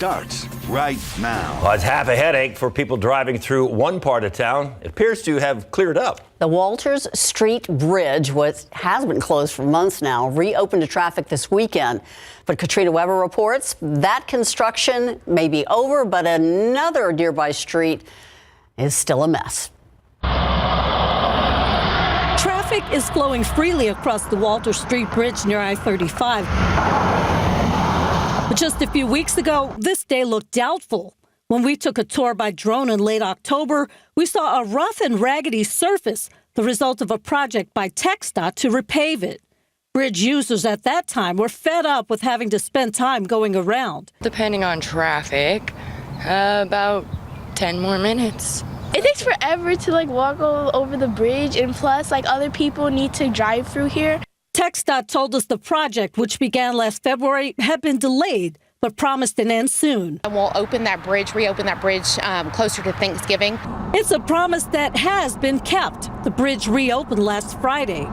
starts right now. Well, it's half a headache for people driving through one part of town. It appears to have cleared up. The Walters Street Bridge, has been closed for months now, reopened to traffic this weekend. But Katrina Weber reports that construction may be over, but another nearby street is still a mess. Traffic is flowing freely across the Walter Street Bridge near I-35. But just a few weeks ago, this day looked doubtful. When we took a tour by drone in late October, we saw a rough and raggedy surface, the result of a project by TxDOT to repave it. Bridge users at that time were fed up with having to spend time going around. Depending on traffic, about 10 more minutes. It takes forever to walk over the bridge, and plus other people need to drive through here. TxDOT told us the project, which began last February, had been delayed, but promised an end soon. And we'll reopen that bridge closer to Thanksgiving. It's a promise that has been kept. The bridge reopened last Friday.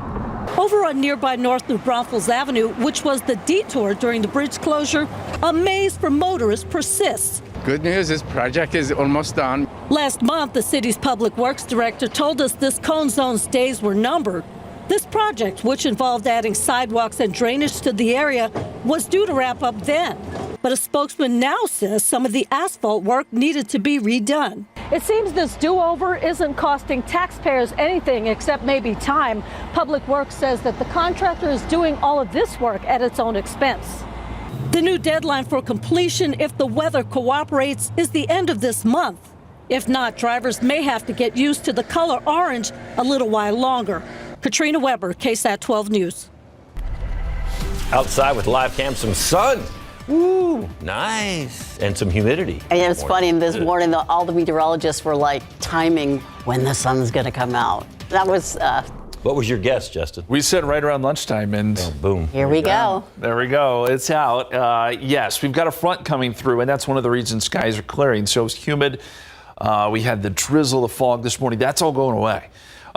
Over on nearby North New Braunfels Avenue, which was the detour during the bridge closure, a maze for motorists persists. Good news, this project is almost done. Last month, the city's public works director told us this cone zone's days were numbered. This project, which involved adding sidewalks and drainage to the area, was due to wrap up then. But a spokesman now says some of the asphalt work needed to be redone. It seems this do-over isn't costing taxpayers anything except maybe time. Public Works says that the contractor is doing all of this work at its own expense. The new deadline for completion, if the weather cooperates, is the end of this month. If not, drivers may have to get used to the color orange a little while longer. Katrina Weber, KSAT12 News. Outside with live cam, some sun. Woo, nice. And some humidity. And it's funny, this morning, all the meteorologists were timing when the sun's going to come out. That was... What was your guess, Justin? We said right around lunchtime, and boom. Here we go. There we go. It's out. Yes, we've got a front coming through, and that's one of the reasons skies are clearing. So it's humid. We had the drizzle, the fog this morning. That's all going away.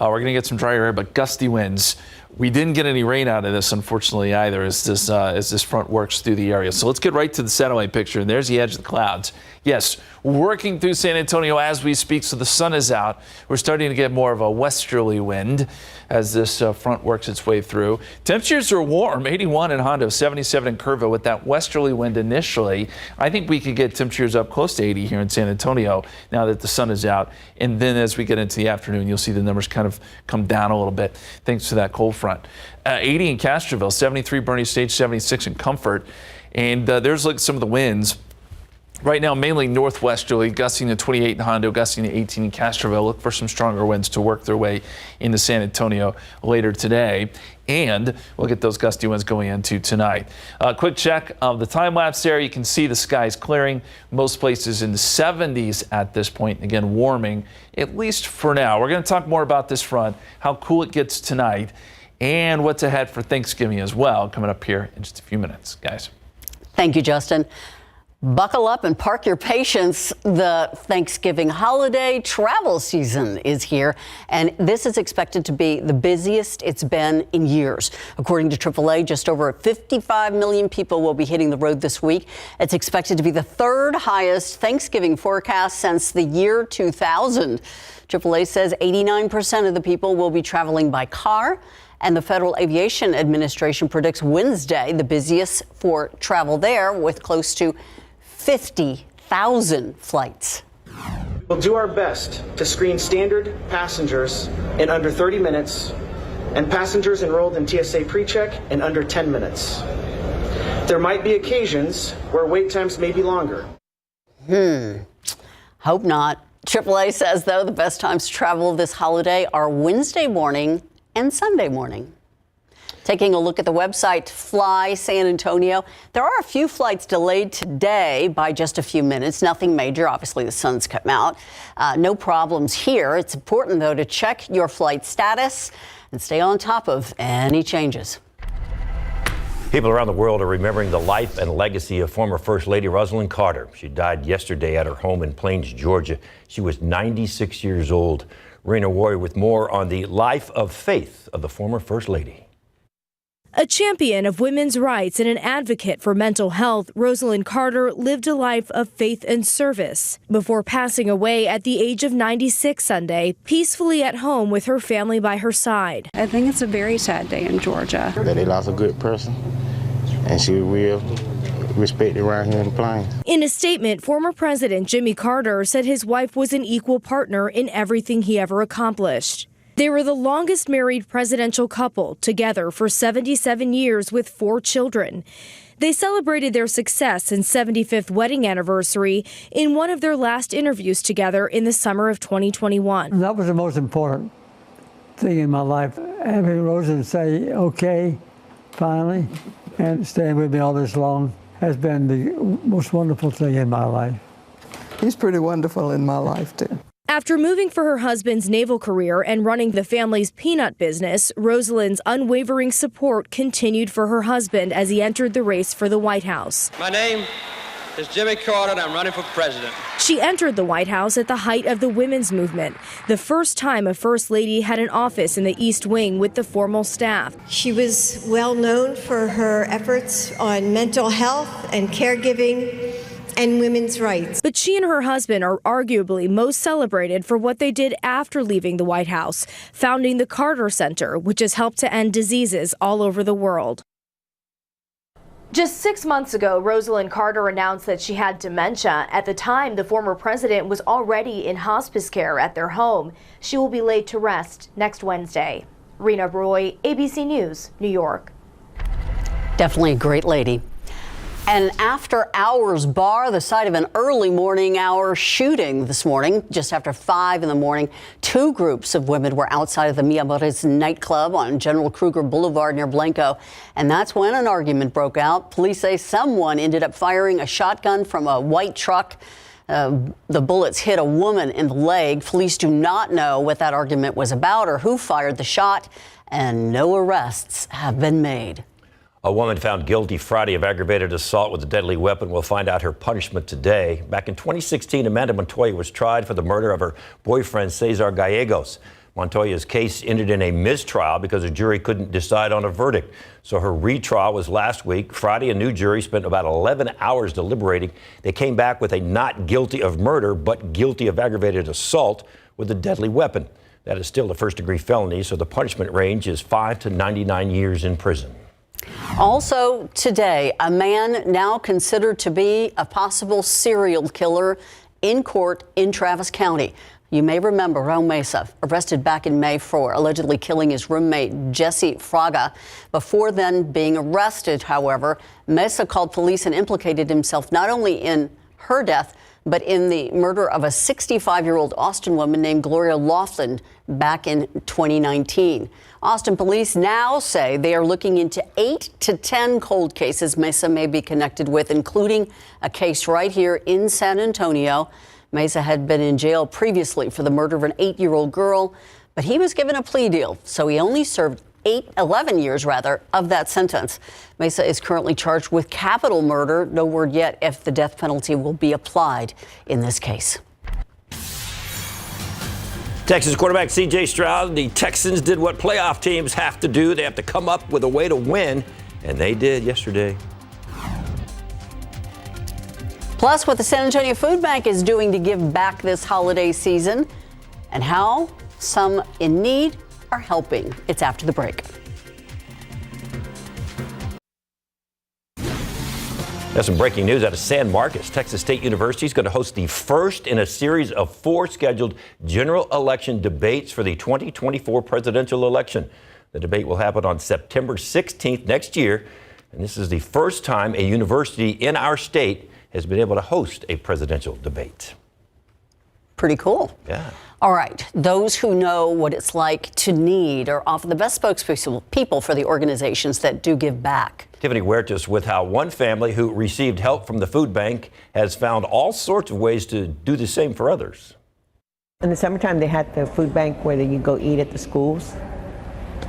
We're going to get some drier air, but gusty winds. We didn't get any rain out of this, unfortunately, either, as this front works through the area. So let's get right to the satellite picture, and there's the edge of the clouds. Yes, working through San Antonio as we speak, so the sun is out. We're starting to get more of a westerly wind as this front works its way through. Temperatures are warm, 81 in Hondo, 77 in Kerrville. With that westerly wind initially, I think we could get temperatures up close to 80 here in San Antonio now that the sun is out. And then as we get into the afternoon, you'll see the numbers kind of come down a little bit thanks to that cold front. 80 in Castroville, 73 Bernie Stage, 76 in Comfort. And there's some of the winds. Right now, mainly northwesterly, gusting to 28 in Hondo, gusting to 18 in Castroville. Look for some stronger winds to work their way into San Antonio later today. And we'll get those gusty winds going into tonight. Quick check of the time lapse there. You can see the skies clearing. Most places in the 70s at this point. Again, warming, at least for now. We're going to talk more about this front, how cool it gets tonight, and what's ahead for Thanksgiving as well, coming up here in just a few minutes, guys. Thank you, Justin. Buckle up and park your patience. The Thanksgiving holiday travel season is here, and this is expected to be the busiest it's been in years. According to AAA, just over 55 million people will be hitting the road this week. It's expected to be the third highest Thanksgiving forecast since the year 2000. AAA says 89% of the people will be traveling by car. And the Federal Aviation Administration predicts Wednesday the busiest for travel there, with close to 50,000 flights. We'll do our best to screen standard passengers in under 30 minutes and passengers enrolled in TSA PreCheck in under 10 minutes. There might be occasions where wait times may be longer. Hope not. AAA says, though, the best times to travel this holiday are Wednesday morning and Sunday morning. Taking a look at the website Fly San Antonio, there are a few flights delayed today by just a few minutes. Nothing major. Obviously, the sun's come out. No problems here. It's important, though, to check your flight status and stay on top of any changes. People around the world are remembering the life and legacy of former First Lady Rosalynn Carter. She died yesterday at her home in Plains, Georgia. She was 96 years old. Raina Warrior with more on the life of faith of the former First Lady. A champion of women's rights and an advocate for mental health, Rosalynn Carter lived a life of faith and service before passing away at the age of 96 Sunday, peacefully at home with her family by her side. I think it's a very sad day in Georgia. That they lost a good person, and she real respected around here in the Plains. In a statement, former President Jimmy Carter said his wife was an equal partner in everything he ever accomplished. They were the longest married presidential couple, together for 77 years with 4 children. They celebrated their success and 75th wedding anniversary in one of their last interviews together in the summer of 2021. That was the most important thing in my life. Having Rosalynn say, okay, finally, and staying with me all this long has been the most wonderful thing in my life. He's pretty wonderful in my life, too. After moving for her husband's naval career and running the family's peanut business, Rosalynn's unwavering support continued for her husband as he entered the race for the White House. My name is Jimmy Carter, and I'm running for president. She entered the White House at the height of the women's movement, the first time a First Lady had an office in the East Wing with the formal staff. She was well known for her efforts on mental health and caregiving and women's rights. But she and her husband are arguably most celebrated for what they did after leaving the White House, founding the Carter Center, which has helped to end diseases all over the world. Just 6 months ago, Rosalynn Carter announced that she had dementia. At the time, the former president was already in hospice care at their home. She will be laid to rest next Wednesday. Rena Roy, ABC News, New York. Definitely a great lady. An after-hours bar, the site of an early morning hour shooting this morning, just after 5 in the morning. 2 groups of women were outside of the Mi Amores nightclub on General Kruger Boulevard near Blanco, and that's when an argument broke out. Police say someone ended up firing a shotgun from a white truck. The bullets hit a woman in the leg. Police do not know what that argument was about or who fired the shot, and no arrests have been made. A woman found guilty Friday of aggravated assault with a deadly weapon will find out her punishment today. Back in 2016, Amanda Montoya was tried for the murder of her boyfriend, Cesar Gallegos. Montoya's case ended in a mistrial because a jury couldn't decide on a verdict. So her retrial was last week. Friday, a new jury spent about 11 hours deliberating. They came back with a not guilty of murder, but guilty of aggravated assault with a deadly weapon. That is still a first-degree felony, so the punishment range is 5 to 99 years in prison. Also today, a man now considered to be a possible serial killer in court in Travis County. You may remember Raul Mesa, arrested back in May for allegedly killing his roommate, Jesse Fraga. Before then being arrested, however, Mesa called police and implicated himself not only in her death, but in the murder of a 65-year-old Austin woman named Gloria Laughlin back in 2019. Austin police now say they are looking into 8 to 10 cold cases Mesa may be connected with, including a case right here in San Antonio. Mesa had been in jail previously for the murder of an 8-year-old girl, but he was given a plea deal, so he only served 11 years of that sentence. Mesa is currently charged with capital murder. No word yet if the death penalty will be applied in this case. Texas quarterback C.J. Stroud, the Texans did what playoff teams have to do. They have to come up with a way to win, and they did yesterday. Plus, what the San Antonio Food Bank is doing to give back this holiday season and how some in need are helping. It's after the break. There's some breaking news out of San Marcos. Texas State University is going to host the first in a series of 4 scheduled general election debates for the 2024 presidential election. The debate will happen on September 16th next year, and this is the first time a university in our state has been able to host a presidential debate. Pretty cool. Yeah. All right. Those who know what it's like to need are often the best spokespeople for the organizations that do give back. Tiffany Huertas with how one family who received help from the food bank has found all sorts of ways to do the same for others. In the summertime, they had the food bank where you go eat at the schools,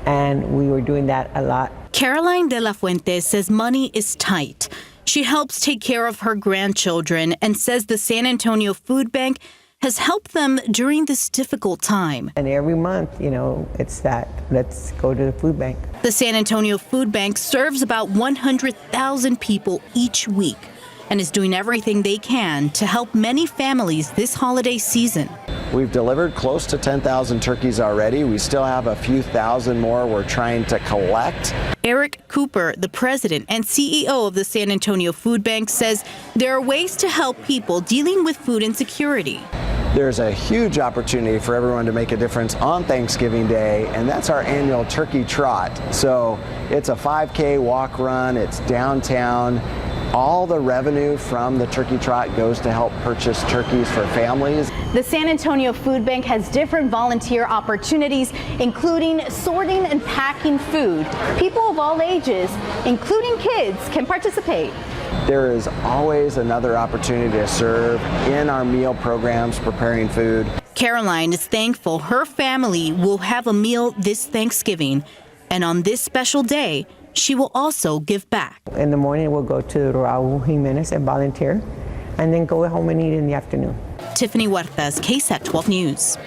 and we were doing that a lot. Caroline De La Fuente says money is tight. She helps take care of her grandchildren and says the San Antonio Food Bank has helped them during this difficult time. And every month, you know, it's that, let's go to the food bank. The San Antonio Food Bank serves about 100,000 people each week and is doing everything they can to help many families this holiday season. We've delivered close to 10,000 turkeys already. We still have a few thousand more we're trying to collect. Eric Cooper, the president and CEO of the San Antonio Food Bank, says there are ways to help people dealing with food insecurity. There's a huge opportunity for everyone to make a difference on Thanksgiving Day, and that's our annual turkey trot. So it's a 5K walk run, it's downtown. All the revenue from the turkey trot goes to help purchase turkeys for families. The San Antonio Food Bank has different volunteer opportunities, including sorting and packing food. People of all ages, including kids, can participate. There is always another opportunity to serve in our meal programs, preparing food. Caroline is thankful her family will have a meal this Thanksgiving, and on this special day, she will also give back. In the morning, we'll go to Raul Jimenez and volunteer, and then go home and eat in the afternoon. Tiffany Huertas, KSAT12 News.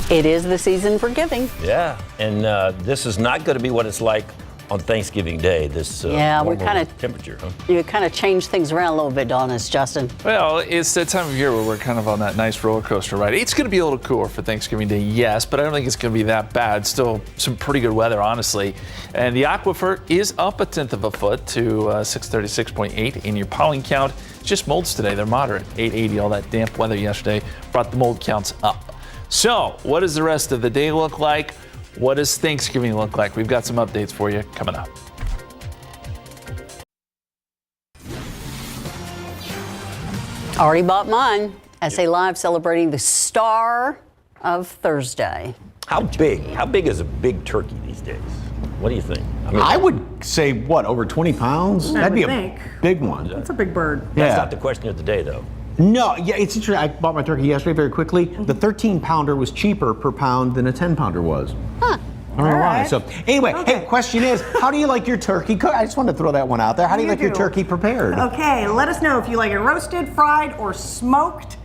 It is the season for giving. Yeah, and this is not going to be what it's like on Thanksgiving Day, this yeah, we kind of temperature, huh? You kind of change things around a little bit on us, Justin. Well, it's that time of year where we're kind of on that nice roller coaster ride. It's going to be a little cooler for Thanksgiving Day, yes, but I don't think it's going to be that bad. Still some pretty good weather, honestly. And the aquifer is up 1/10 of a foot to 636.8 in your pollen count. Just molds today, they're moderate. 880, all that damp weather yesterday brought the mold counts up. So what does the rest of the day look like? What does Thanksgiving look like? We've got some updates for you coming up. Already bought mine. SA Live celebrating the star of Thursday. How big is a big turkey these days? What do you think? I would say, what, over 20 pounds? That'd be a big one. That's a big bird. That's not the question of the day, though. No, yeah, it's interesting. I bought my turkey yesterday very quickly. The 13-pounder was cheaper per pound than a 10-pounder was. Huh. I don't know why. So anyway, hey, question is, how do you like your turkey cooked? I just wanted to throw that one out there. How do you like your turkey prepared? Okay, let us know if you like it roasted, fried, or smoked.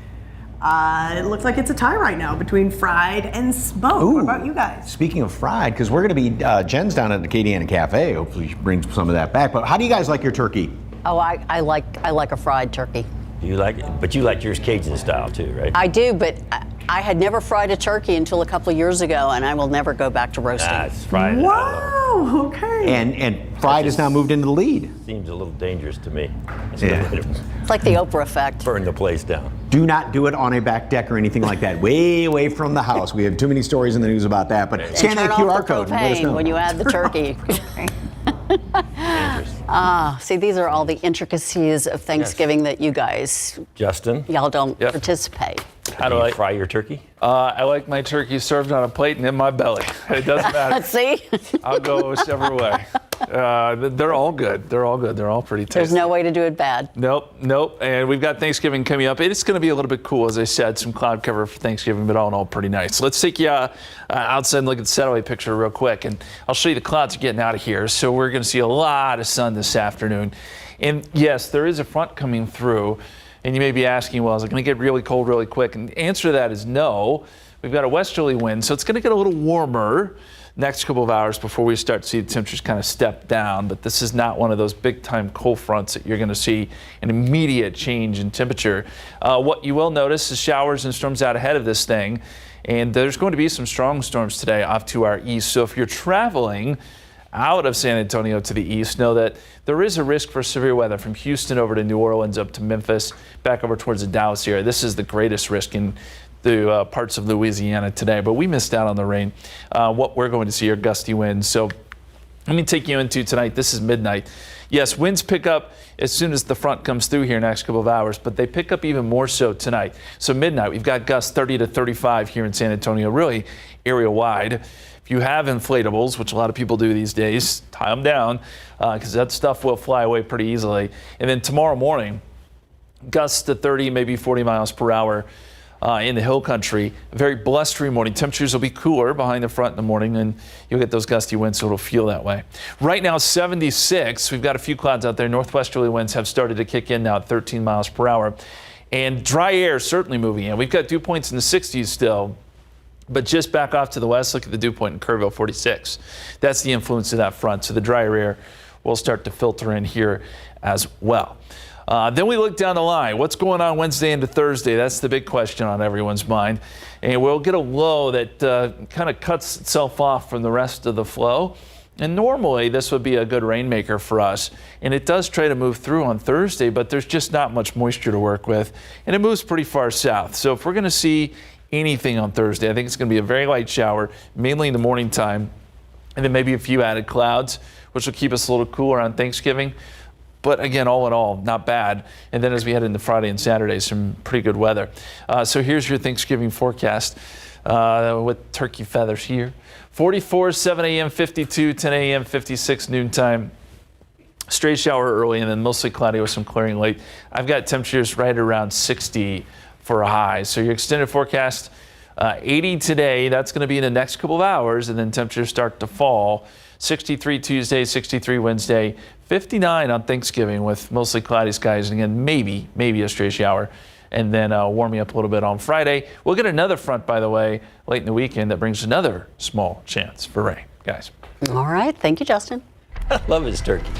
It looks like it's a tie right now between fried and smoked. Ooh. What about you guys? Speaking of fried, because we're going to be, Jen's down at the Acadiana Cafe. Hopefully she brings some of that back. But how do you guys like your turkey? Oh, I like a fried turkey. You like it, but you like yours Cajun style too, right? I do, but I had never fried a turkey until a couple of years ago, and I will never go back to roasting. It's fried. Wow, okay. And fried has now moved into the lead. Seems a little dangerous to me. It's like the Oprah effect. Burn the place down. Do not do it on a back deck or anything like that. Way away from the house. We have too many stories in the news about that. But scan that QR code and let us know. When you add the turkey. See, these are all the intricacies of Thanksgiving that you guys, Justin, y'all don't participate. How do I fry your turkey? I like my turkey served on a plate and in my belly. It doesn't matter. See? I'll go whichever way. They're all good. They're all good. They're all pretty tasty. There's no way to do it bad. Nope. And we've got Thanksgiving coming up. It's going to be a little bit cool, as I said, some cloud cover for Thanksgiving, but all in all, pretty nice. Let's take you outside and look at the satellite picture real quick, and I'll show you the clouds are getting out of here. So we're going to see a lot of sun this afternoon. And yes, there is a front coming through. And you may be asking, well, is it going to get really cold really quick? And the answer to that is no. We've got a westerly wind, so it's going to get a little warmer next couple of hours before we start to see the temperatures kind of step down. But this is not one of those big-time cold fronts that you're going to see an immediate change in temperature. What you will notice is showers and storms out ahead of this thing. And there's going to be some strong storms today off to our east. So if you're traveling out of San Antonio to the east, know that there is a risk for severe weather from Houston over to New Orleans up to Memphis, back over towards the Dallas area. This is the greatest risk in the parts of Louisiana today, but we missed out on the rain. What we're going to see are gusty winds. So let me take you into tonight. This is midnight. Yes, winds pick up as soon as the front comes through here next couple of hours, but they pick up even more so tonight. So midnight, we've got gusts 30 to 35 here in San Antonio, really area wide. You have inflatables, which a lot of people do these days, tie them down because that stuff will fly away pretty easily. And then tomorrow morning, gusts to 30, maybe 40 miles per hour in the hill country. A very blustery morning. Temperatures will be cooler behind the front in the morning, and you'll get those gusty winds, so it'll feel that way. Right now, 76. We've got a few clouds out there. Northwesterly winds have started to kick in now at 13 miles per hour. And dry air certainly moving in. We've got dew points in the 60s still, but just back off to the west, look at the dew point in Kerrville, 46. That's the influence of that front. So the drier air will start to filter in here as well. Then we look down the line. What's going on Wednesday into Thursday? That's the big question on everyone's mind. And we'll get a low that kind of cuts itself off from the rest of the flow. And normally this would be a good rainmaker for us. And it does try to move through on Thursday, but there's just not much moisture to work with. And it moves pretty far south. So if we're going to see anything on Thursday, I think it's going to be a very light shower, mainly in the morning time. And then maybe a few added clouds, which will keep us a little cooler on Thanksgiving. But again, all in all, not bad. And then as we head into Friday and Saturday, some pretty good weather. So here's your Thanksgiving forecast with turkey feathers here. 44, 7 a.m., 52, 10 a.m., 56 noontime. Stray shower early and then mostly cloudy with some clearing late. I've got temperatures right around 60 for a high. So your extended forecast, 80 today. That's going to be in the next couple of hours, and then temperatures start to fall. 63 Tuesday, 63 Wednesday, 59 on Thanksgiving with mostly cloudy skies, and again, maybe a stray shower, and then warming up a little bit on Friday. We'll get another front, by the way, late in the weekend that brings another small chance for rain, guys. All right. Thank you, Justin. I love his turkey.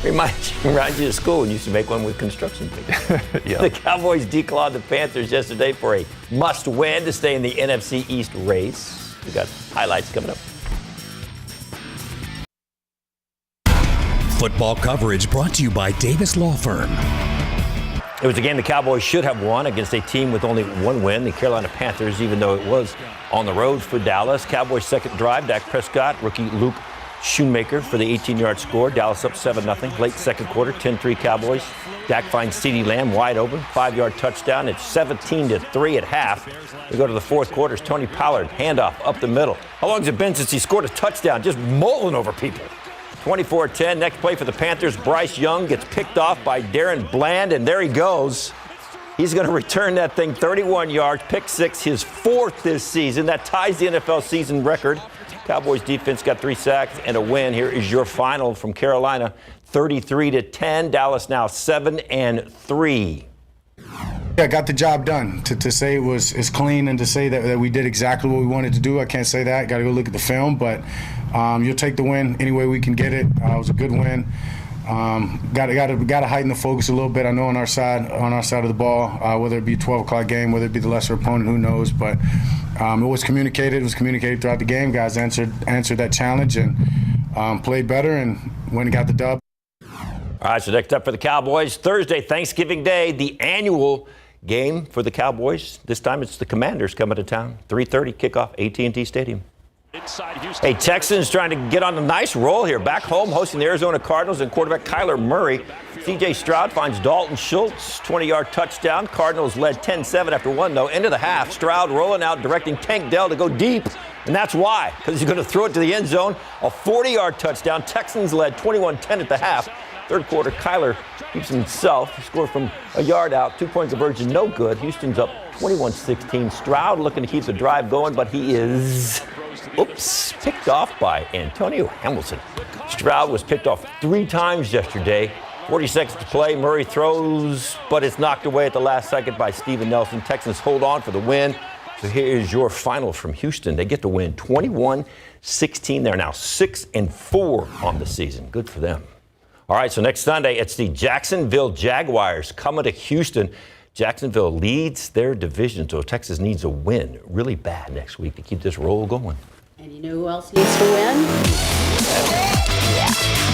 Reminds you of school when you used to make one with construction paper. Yeah. The Cowboys declawed the Panthers yesterday for a must-win to stay in the NFC East race. We got highlights coming up. Football coverage brought to you by Davis Law Firm. It was a game the Cowboys should have won against a team with only one win, the Carolina Panthers, even though it was on the road for Dallas. Cowboys' second drive, Dak Prescott, rookie Luke Schoonmaker for the 18-yard score. Dallas up 7-0. Late second quarter, 10-3 Cowboys. Dak finds CeeDee Lamb wide open, 5-yard touchdown. It's 17-3 at half. We go to the fourth quarter. It's Tony Pollard, handoff up the middle. How long has it been since he scored a touchdown? Just mulling over people. 24-10. Next play for the Panthers. Bryce Young gets picked off by Darren Bland, and there he goes. He's going to return that thing 31 yards, pick six, his fourth this season. That ties the NFL season record. Cowboys defense got 3 sacks and a win. Here is your final from Carolina, 33-10. Dallas now 7-3. Yeah, got the job done. To say it was clean and to say that we did exactly what we wanted to do, I can't say that. Got to go look at the film, but you'll take the win any way we can get it. It was a good win. Got to heighten the focus a little bit. I know on our side of the ball, whether it be a 12 o'clock game, whether it be the lesser opponent, who knows? But it was communicated. It was communicated throughout the game. Guys answered that challenge and played better and went and got the dub. All right, so next up for the Cowboys, Thursday, Thanksgiving Day, the annual game for the Cowboys. This time it's the Commanders coming to town. 3:30 kickoff, AT&T Stadium. Hey, Texans trying to get on a nice roll here. Back home, hosting the Arizona Cardinals and quarterback Kyler Murray. C.J. Stroud finds Dalton Schultz, 20-yard touchdown. Cardinals led 10-7 after one, though. Into the half, Stroud rolling out, directing Tank Dell to go deep. And that's why, because he's going to throw it to the end zone. A 40-yard touchdown. Texans led 21-10 at the half. Third quarter, Kyler keeps himself. He scored from a yard out. 2-point conversion, no good. Houston's up 21-16. Stroud looking to keep the drive going, but he is, picked off by Antonio Hamilton. Stroud was picked off 3 times yesterday. 40 seconds to play. Murray throws, but it's knocked away at the last second by Steven Nelson. Texans hold on for the win. So here's your final from Houston. They get the win 21-16. They're now 6-4 on the season. Good for them. All right, so next Sunday, it's the Jacksonville Jaguars coming to Houston. Jacksonville leads their division, so Texas needs a win really bad next week to keep this roll going. And you know who else needs to win? Yeah.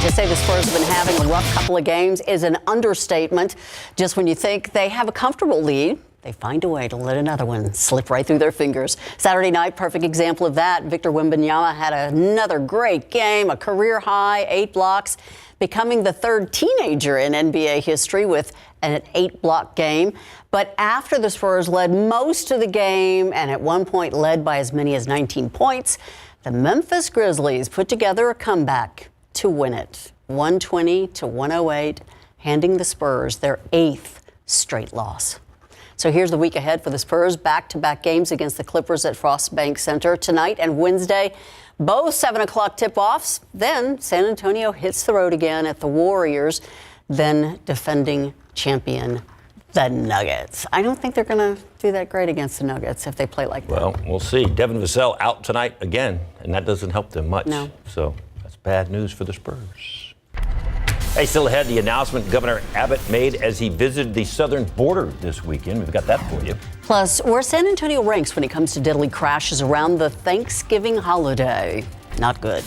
To say the Spurs have been having a rough couple of games is an understatement. Just when you think they have a comfortable lead, they find a way to let another one slip right through their fingers. Saturday night, perfect example of that. Victor Wembanyama had another great game, a career high, 8 blocks, becoming the third teenager in NBA history with an 8-block game. But after the Spurs led most of the game and at one point led by as many as 19 points, the Memphis Grizzlies put together a comeback to win it, 120-108, handing the Spurs their 8th straight loss. So here's the week ahead for the Spurs. Back-to-back games against the Clippers at Frostbank Center tonight and Wednesday. Both 7 o'clock tip-offs. Then San Antonio hits the road again at the Warriors, then defending champion The Nuggets. I don't think they're going to do that great against the Nuggets if they play like that. Well, we'll see. Devin Vassell out tonight again, and that doesn't help them much. No. So that's bad news for the Spurs. Hey, still ahead, the announcement Governor Abbott made as he visited the southern border this weekend. We've got that for you. Plus, where San Antonio ranks when it comes to deadly crashes around the Thanksgiving holiday. Not good.